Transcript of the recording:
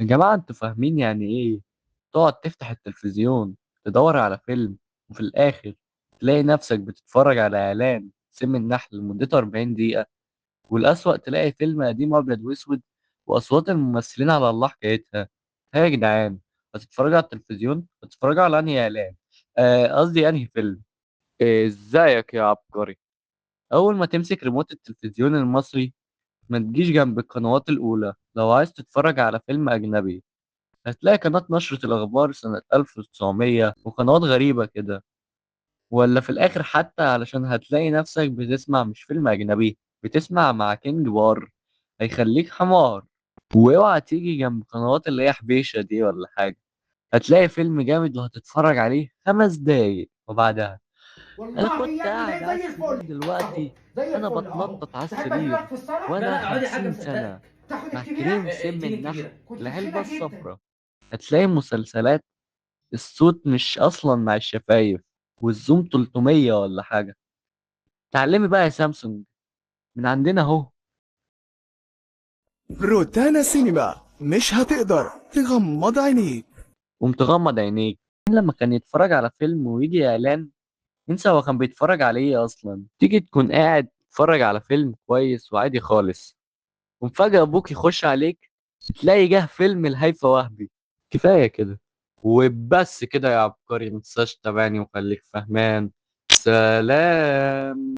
يا جماعة انتوا فاهمين يعني ايه تقعد تفتح التلفزيون تدور على فيلم وفي الآخر تلاقي نفسك بتتفرج على إعلان سم النحل لمدته 40 دقيقة، والأسوأ تلاقي فيلم قديم أبيض وأسود وأصوات الممثلين على الله حكايتها. ها يا جدعان، هتتفرجوا على التلفزيون هتتفرجوا على أنهي إعلان؟ قصدي أنهي فيلم؟ ازيك يا عبقري؟ أول ما تمسك ريموت التلفزيون المصري ما تجيش جنب القنوات الأولى لو عايز تتفرج على فيلم أجنبي. هتلاقي قناة نشرة الأخبار سنة 1900 وقنوات غريبة كده، ولا في الآخر حتى علشان هتلاقي نفسك بتسمع مش فيلم أجنبي، بتسمع مع كينج بار هيخليك حمار. واوعى تيجي جنب قنوات اللي هي حبيشة دي ولا حاجة، هتلاقي فيلم جامد وهتتفرج عليه 5 دقايق وبعدها أنا والله كنت يا ابني قاعد بقيت على زي الفل. السرير اهو دلوقتي، زي أنا الفل اهو. بتنطط على تحب اشبهك السرير في الصلاه؟ وأنا لا اوريدي حاجه 50 مصدقك. سنة تاخد مع الكبيره. كريم سم اديني النحل الكبيره. كنت العلبة تخينه جدا. الصفراء. هتلاقي مسلسلات الصوت مش اصلا مع الشفايف والزوم 300 ولا حاجه. تعلمي بقى يا سامسونج من عندنا اهو. روتانا سينما مش هتقدر تغمض عينيك. قمت غمض عينيك لما كان يتفرج على فيلم ويجي اعلان، انسى هو كان بيتفرج على ايه اصلا. تيجي تكون قاعد تتفرج على فيلم كويس وعادي خالص، ومفاجأة ابوك يخش عليك تلاقي جه فيلم الهيفا وهبي. كفايه كده وبس كده يا عبقري، متنساش تابعني وخليك فهمان. سلام.